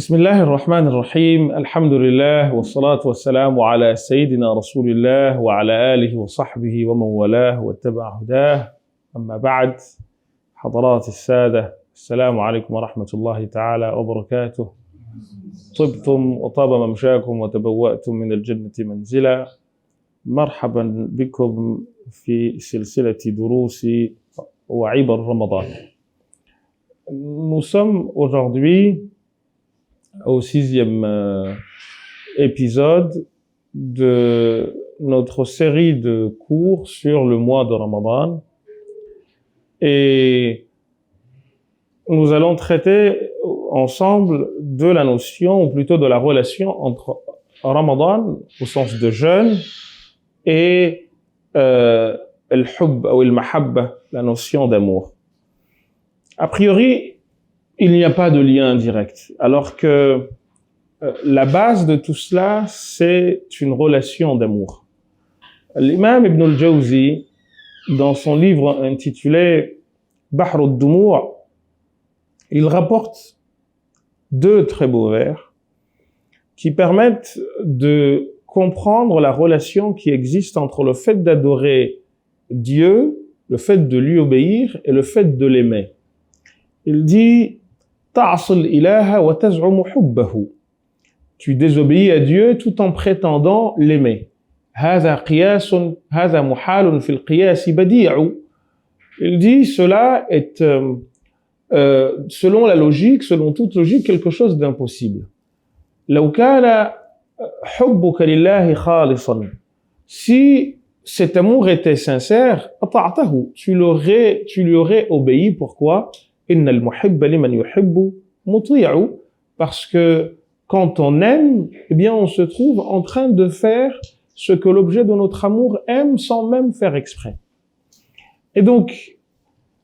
بسم الله الرحمن الرحيم الحمد لله والصلاة والسلام على سيدنا رسول الله وعلى آله وصحبه ومن والاه واتبع هداه أما بعد حضرات السادة السلام عليكم ورحمة الله تعالى وبركاته طبتم وطاب ممشاكم وتبوأتم من الجنة منزلا مرحبا بكم في سلسلة دروس وعبر رمضان. Nous sommes aujourd'hui au 6e épisode de notre série de cours sur le mois de Ramadan et nous allons traiter ensemble de la notion ou plutôt de la relation entre Ramadan au sens de jeûne et al-hubb ou al-mahabba, la notion d'amour. A priori, il n'y a pas de lien direct, alors que la base de tout cela, c'est une relation d'amour. L'imam Ibn al-Jawzi, dans son livre intitulé Bahr al-Dumu', il rapporte deux très beaux vers qui permettent de comprendre la relation qui existe entre le fait d'adorer Dieu, le fait de lui obéir et le fait de l'aimer. Il dit ta'sil ilaha wa taz'umu hubbahu. Tu désobéis à Dieu tout en prétendant l'aimer. Hadha qiyasun hadha muhalun fil qiyas badi'u. Il dit cela est selon la logique, selon toute logique, quelque chose d'impossible. Law kana hubbuka lillahi khalisan. Si cet amour était sincère, ata'tahu, tu lui aurais obéi. Pourquoi? Innal muhibba liman yuhibbu muti'u, parce que quand on aime, eh bien on se trouve en train de faire ce que l'objet de notre amour aime sans même faire exprès. Et donc,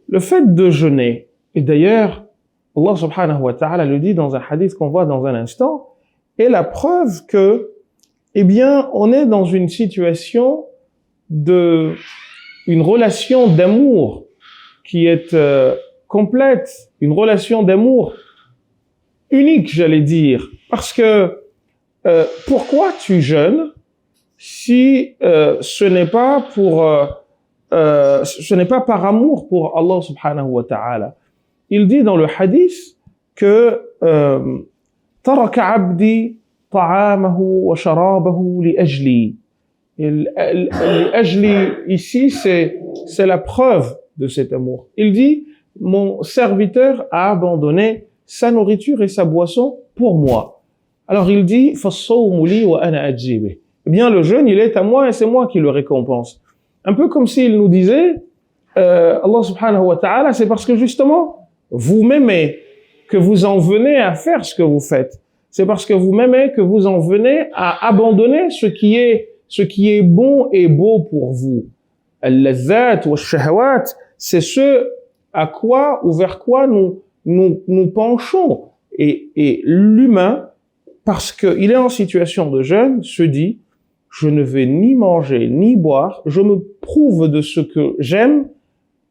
le fait de jeûner, et d'ailleurs, Allah subhanahu wa ta'ala le dit dans un hadith qu'on voit dans un instant, est la preuve que, eh bien, on est dans une situation une relation d'amour qui est complète, une relation d'amour unique, j'allais dire, parce que pourquoi tu jeûnes si ce n'est pas par amour pour Allah subhanahu wa ta'ala. Il dit dans le hadith que taraka abdi ta'amahu wa sharabahu li ajli. Li ajli ici c'est la preuve de cet amour. Il dit mon serviteur a abandonné sa nourriture et sa boisson pour moi. Alors il dit فَالصَّوْمُ لِي وَأَنَا أَجْزِي بِهِ. Eh bien le jeûne il est à moi et c'est moi qui le récompense. Un peu comme s'il nous disait Allah subhanahu wa ta'ala, c'est parce que justement vous m'aimez que vous en venez à faire ce que vous faites. C'est parce que vous m'aimez que vous en venez à abandonner ce qui est bon et beau pour vous. Al-lazzat wa shahawat, c'est ce à quoi ou vers quoi nous penchons. Et l'humain, parce qu'il est en situation de jeûne, se dit, je ne vais ni manger, ni boire, je me prouve de ce que j'aime,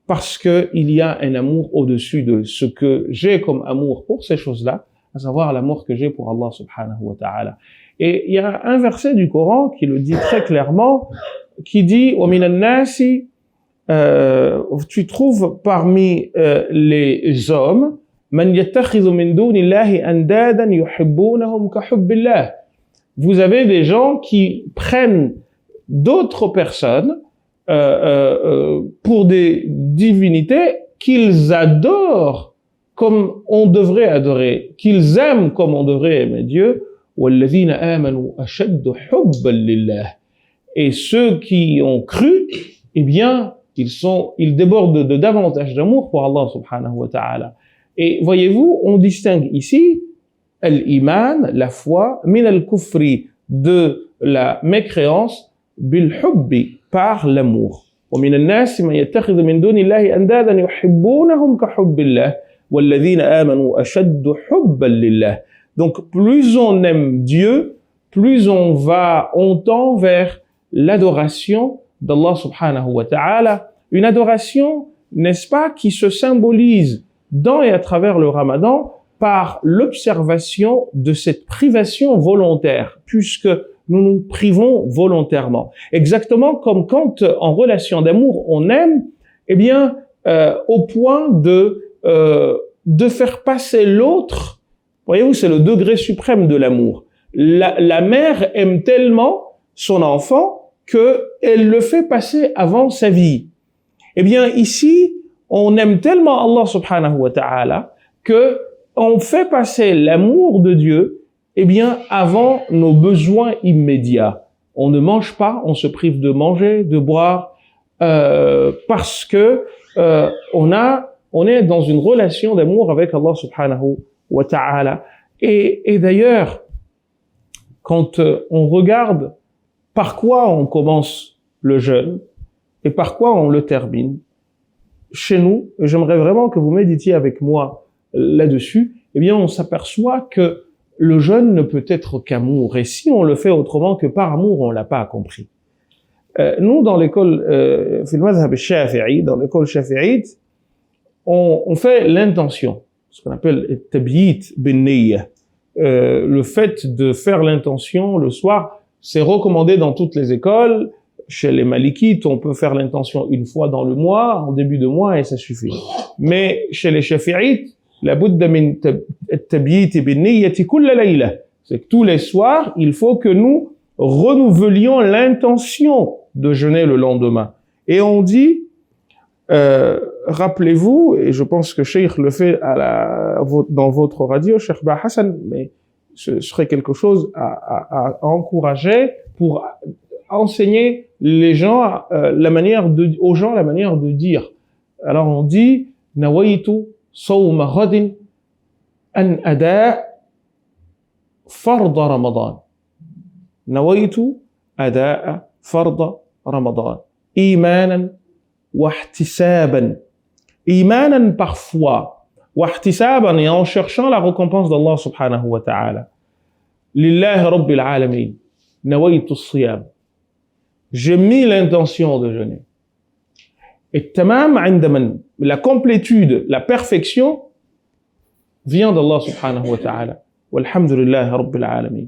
parce que il y a un amour au-dessus de ce que j'ai comme amour pour ces choses-là, à savoir l'amour que j'ai pour Allah subhanahu wa ta'ala. Et il y a un verset du Coran qui le dit très clairement, qui dit, وَمِنَ النَّاسِ tu trouves parmi les hommes man yattakhidhu min dunillahi andadan yuhibbunahum ka hubbillah. Vous avez des gens qui prennent d'autres personnes pour des divinités qu'ils adorent comme on devrait adorer, qu'ils aiment comme on devrait aimer Dieu. وَالَّذِينَ آمَنُوا أَشَدُّ حُبًّا لِلَّهِ. Et ceux qui ont cru, eh bien ils débordent de davantage d'amour pour Allah subhanahu wa ta'ala. Et voyez-vous, on distingue ici al-iman, la foi, min al-kufri, de la mécréance, bil-hubbi, par l'amour. وَمِنَ النَّاسِ مَنْ يَتَّخِذُ مِنْ دُونِ اللَّهِ أَنْدَادًا يُحِبُّونَهُمْ كَحُبِّ اللَّهِ وَالَّذِينَ آمَنُوا أَشَدُّ حُبًّا لِلَّهِ. Donc plus on aime Dieu, plus on tend vers l'adoration d'Allah subhanahu wa ta'ala. Une adoration, n'est-ce pas, qui se symbolise dans et à travers le Ramadan par l'observation de cette privation volontaire, puisque nous nous privons volontairement. Exactement comme quand, en relation d'amour, on aime, eh bien, au point de faire passer l'autre. Voyez-vous, c'est le degré suprême de l'amour. La mère aime tellement son enfant qu'elle le fait passer avant sa vie. Eh bien, ici, on aime tellement Allah subhanahu wa ta'ala que on fait passer l'amour de Dieu, eh bien, avant nos besoins immédiats. On ne mange pas, on se prive de manger, de boire, parce que on est dans une relation d'amour avec Allah subhanahu wa ta'ala. Et d'ailleurs, quand on regarde par quoi on commence le jeûne et par quoi on le termine, chez nous, j'aimerais vraiment que vous méditiez avec moi là-dessus, eh bien, on s'aperçoit que le jeûne ne peut être qu'amour. Et si on le fait autrement que par amour, on l'a pas compris. Nous, dans l'école, dans l'école shafi'ite, on fait l'intention, ce qu'on appelle tabyit bin niyya. Le fait de faire l'intention le soir, c'est recommandé dans toutes les écoles. Chez les malikites, on peut faire l'intention une fois dans le mois, en début de mois, et ça suffit. Mais chez les shafi'ites, la budda min tabyit bin niyyati kulla layla. C'est que tous les soirs, il faut que nous renouvelions l'intention de jeûner le lendemain. Et on dit, rappelez-vous, et je pense que Cheikh le fait dans votre radio, Cheikh Bah Hassan, mais ce serait quelque chose à encourager pour enseigner les gens aux gens la manière de dire. Alors on dit nawaitu sawma ghadin an ada fard Ramadan. Nawaitu ada fard Ramadan. Imanan wa ihtisaban. Imanan parfois, wa ihtisaban, et en cherchant la récompense d'Allah subhanahu wa ta'ala. Lillahi rabbil alamin. Nawaitu as-siyam. J'ai mis l'intention de jeûner. Et tamam indaman, la complétude, la perfection vient d'Allah subhanahu wa ta'ala. Walhamdulillahi rabbil alamin.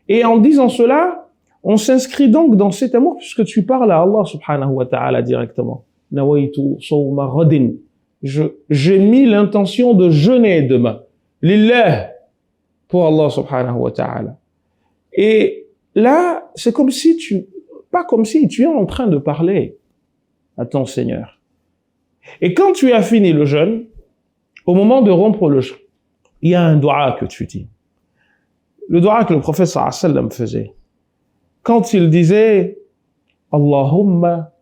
Et en disant cela, on s'inscrit donc dans cet amour puisque tu parles à Allah subhanahu wa ta'ala directement. Nawaitu sawma ghadin. J'ai mis l'intention de jeûner demain. Lillah, pour Allah subhanahu wa ta'ala. Et là, c'est comme si pas comme si tu es en train de parler à ton Seigneur. Et quand tu as fini le jeûne, au moment de rompre le jeûne, il y a un dua que tu dis. Le dua que le prophète sallallahu alayhi wa sallam faisait. Quand il disait Allahumma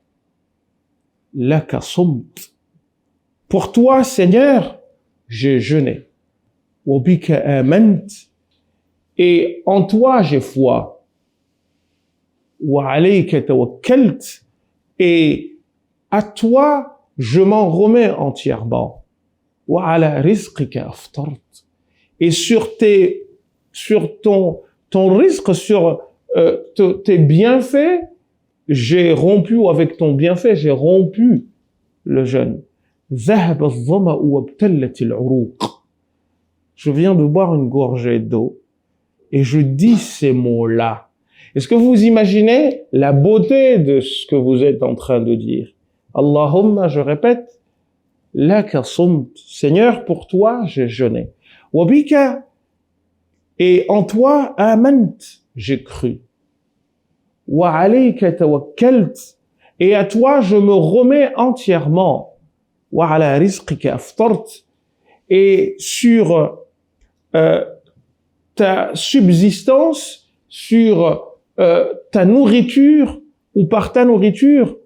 laka sumt. Pour toi, Seigneur, j'ai jeûné. Wa bika amant. Et en toi, j'ai foi. Wa alayka tawakkalt. Et à toi, je m'en remets entièrement. Wa ala rizqika aftart. Et sur ton risque, sur tes bienfaits, j'ai rompu, ou avec ton bienfait, j'ai rompu le jeûne. Zahaba az-zama'u wabtallat al-uruq. Je viens de boire une gorgée d'eau et je dis ces mots-là. Est-ce que vous imaginez la beauté de ce que vous êtes en train de dire? Allahumma, je répète, laka sumt. Seigneur, pour toi, j'ai jeûné. Wabika, et en toi, amant, j'ai cru. Wa alayka tawakkalt, et à toi, je me remets entièrement. Wa ala rizqika aftart, et sur ta subsistance, sur ta nourriture, ou par ta nourriture,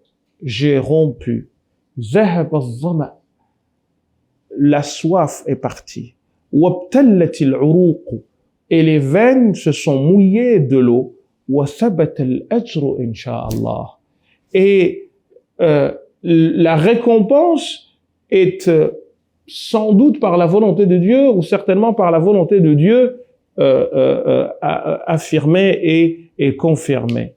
j'ai rompu. Zahab az-zama. La soif est partie. Wabtallat al-uruq. Et les veines se sont mouillées de l'eau. Wa thabat al-ajru insha'Allah. Et la récompense est sans doute par la volonté de Dieu, ou certainement par la volonté de Dieu, affirmée et confirmée.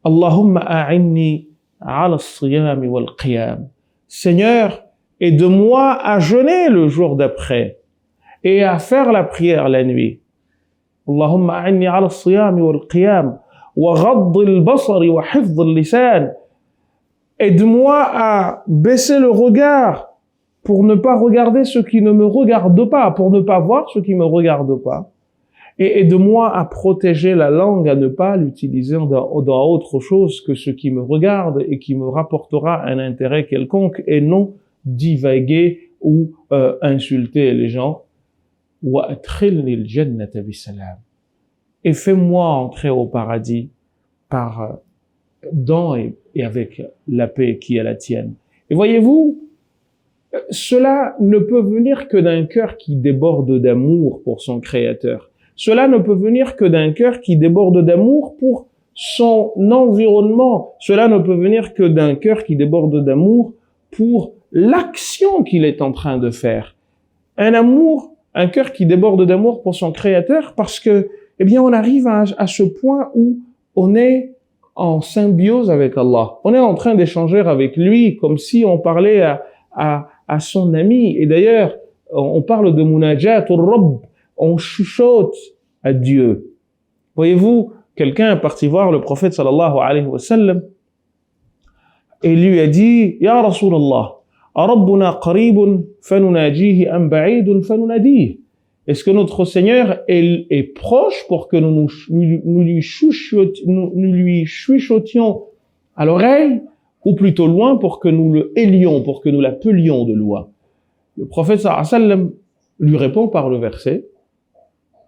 Allahumma a'inni ala as-siyam wal-qiyam. Seigneur, aide-moi à jeûner le jour d'après. et à faire la prière la nuit. Allahumma a'inni ala as-siyam wal-qiyam wa ghadd al-basar wa hifdh al-lisan. Aide-moi à baisser le regard pour ne pas regarder ce qui ne me regarde pas, pour ne pas voir ce qui me regarde pas. Et aide-moi à protéger la langue, à ne pas l'utiliser dans autre chose que ce qui me regarde et qui me rapportera un intérêt quelconque, et non divaguer ou insulter les gens. وَأَدْخِلْنِي الْجَنَّةَ بِسَلَامٍ. Et fais-moi entrer au paradis dans et avec la paix qui est la tienne. Et voyez-vous, cela ne peut venir que d'un cœur qui déborde d'amour pour son Créateur. Cela ne peut venir que d'un cœur qui déborde d'amour pour son environnement. Cela ne peut venir que d'un cœur qui déborde d'amour pour l'action qu'il est en train de faire. Un cœur qui déborde d'amour pour son Créateur, parce que, eh bien, on arrive à ce point où on est en symbiose avec Allah. On est en train d'échanger avec lui comme si on parlait à son ami. Et d'ailleurs, on parle de munajat al-Rabb, on chuchote à Dieu. Voyez-vous, quelqu'un est parti voir le prophète sallallahu alayhi wa sallam et lui a dit: Ya Rasulallah, Rabbuna qaribun fanunajihi am ba'idun fanunadihi. Est-ce que notre Seigneur est proche pour que nous lui chuchotions à l'oreille, ou plutôt loin pour que nous le hélions, pour que nous l'appelions de loin? Le prophète sallallahu alayhi wa sallam lui répond par le verset.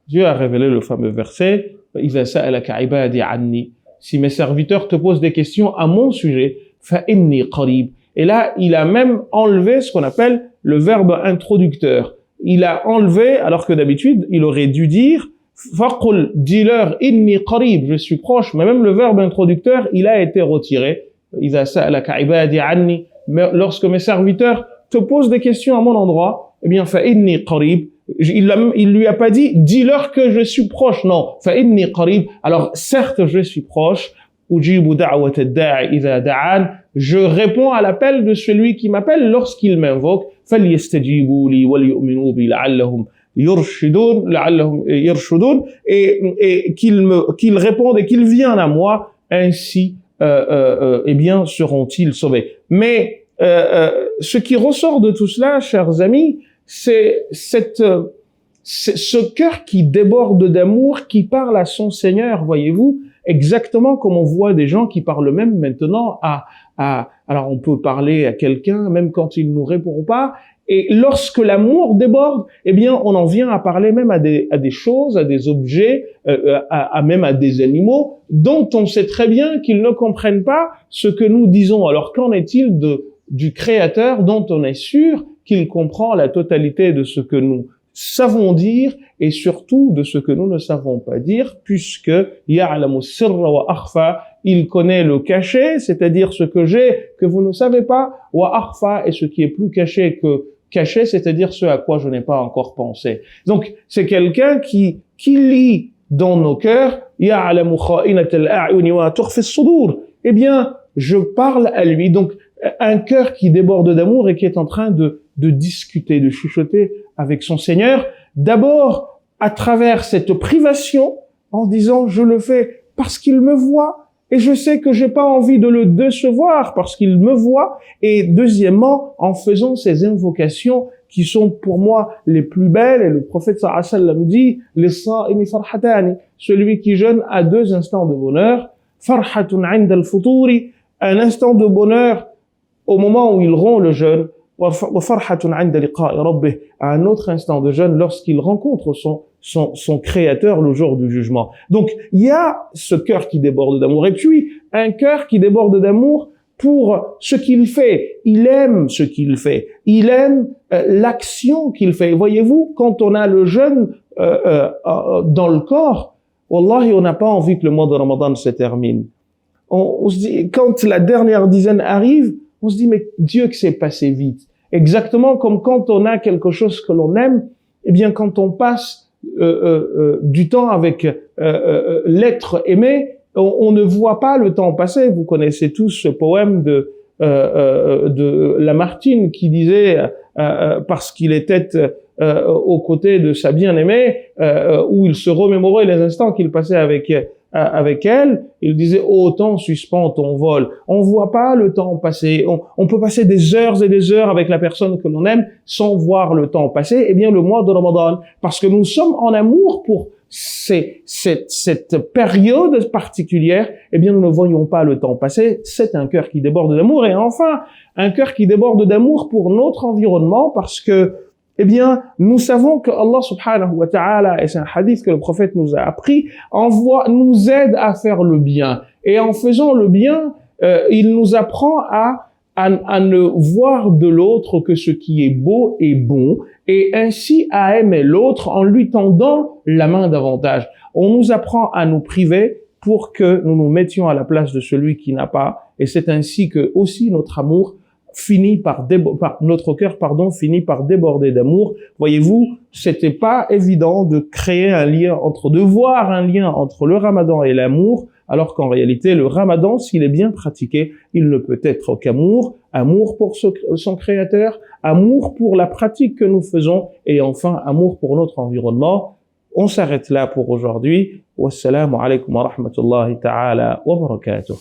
Dieu a révélé le fameux verset: إِذَا سَأَلَكَ عِبَادِي عَنِّي. Si mes serviteurs te posent des questions à mon sujet, فَإِنِّي قَرِيبٌ. Et là, il a même enlevé ce qu'on appelle le verbe introducteur. Il a enlevé, alors que d'habitude, il aurait dû dire فَقُلْ, dis-leur إِنِّي قَرِيبٌ, je suis proche. Mais même le verbe introducteur, il a été retiré. إِذَا سَأَلَكَ عِبَادِي عَنِّي. Mais lorsque mes serviteurs te posent des questions à mon endroit, eh bien, فَإِنِّي قَرِيبٌ. Il lui a pas dit dis-leur que je suis proche, non. فإني قريب. Alors certes je suis proche. أجيب دعوة الداعي إذا دعان. Je réponds à l'appel de celui qui m'appelle lorsqu'il m'invoque. فليستجيبوا لي وليؤمنوا بي لعلهم يرشدون. Et qu'ils répondent et qu'ils viennent à moi, ainsi eh bien seront-ils sauvés. Mais ce qui ressort de tout cela, chers amis, c'est ce cœur qui déborde d'amour, qui parle à son Seigneur, voyez-vous, exactement comme on voit des gens qui parlent même maintenant alors on peut parler à quelqu'un même quand il nous répond pas, et lorsque l'amour déborde, eh bien on en vient à parler même à des choses, à des objets, même à des animaux dont on sait très bien qu'ils ne comprennent pas ce que nous disons. Alors qu'en est-il du Créateur dont on est sûr qu'il comprend la totalité de ce que nous savons dire et surtout de ce que nous ne savons pas dire, puisque ya'lamu sirra wa akhfa, il connaît le caché, c'est-à-dire ce que j'ai que vous ne savez pas, wa akhfa, et ce qui est plus caché que caché, c'est-à-dire ce à quoi je n'ai pas encore pensé. Donc c'est quelqu'un qui lit dans nos cœurs ya'lamu kha'inatal a'yuni wa tukhfi as-sudur. Eh bien, je parle à lui. Donc un cœur qui déborde d'amour et qui est en train de discuter, de chuchoter avec son Seigneur, d'abord à travers cette privation, en disant je le fais parce qu'il me voit, et je sais que j'ai pas envie de le décevoir parce qu'il me voit, et deuxièmement en faisant ces invocations qui sont pour moi les plus belles, et le prophète sallallahu alayhi wa sallam dit lis-sa'imi farhatani, celui qui jeûne a deux instants de bonheur, farhatun 'inda al-futuri, un instant de bonheur au moment où il rompt le jeûne, à un autre instant de jeûne lorsqu'il rencontre son Créateur le jour du jugement. Donc il y a ce cœur qui déborde d'amour, et puis un cœur qui déborde d'amour pour ce qu'il fait. Il aime ce qu'il fait, il aime l'action qu'il fait. Voyez-vous, quand on a le jeûne dans le corps, wallahi, on n'a pas envie que le mois de Ramadan se termine. On se dit, quand la dernière dizaine arrive, on se dit, mais Dieu que c'est passé vite. Exactement comme quand on a quelque chose que l'on aime, eh bien quand on passe du temps avec l'être aimé, on ne voit pas le temps passer. Vous connaissez tous ce poème de Lamartine qui disait, parce qu'il était aux côtés de sa bien-aimée, où il se remémorait les instants qu'il passait avec elle. Il disait « Oh temps, suspends ton vol ». On voit pas le temps passer. On peut passer des heures et des heures avec la personne que l'on aime sans voir le temps passer. Eh bien, le mois de Ramadan, parce que nous sommes en amour pour cette période particulière, eh bien, nous ne voyons pas le temps passer. C'est un cœur qui déborde d'amour. Et enfin, un cœur qui déborde d'amour pour notre environnement, parce que, eh bien, nous savons que Allah subhanahu wa ta'ala, et c'est un hadith que le prophète nous a appris, nous aide à faire le bien. Et en faisant le bien, il nous apprend à ne voir de l'autre que ce qui est beau et bon, et ainsi à aimer l'autre en lui tendant la main davantage. On nous apprend à nous priver pour que nous nous mettions à la place de celui qui n'a pas, et c'est ainsi que aussi notre amour notre cœur finit par déborder d'amour. Voyez-vous, c'était pas évident de voir un lien entre le Ramadan et l'amour, alors qu'en réalité, le Ramadan, s'il est bien pratiqué, il ne peut être qu'amour, amour pour son Créateur, amour pour la pratique que nous faisons, et enfin, amour pour notre environnement. On s'arrête là pour aujourd'hui. Wassalamu alaikum wa rahmatullahi ta'ala wa barakatuh.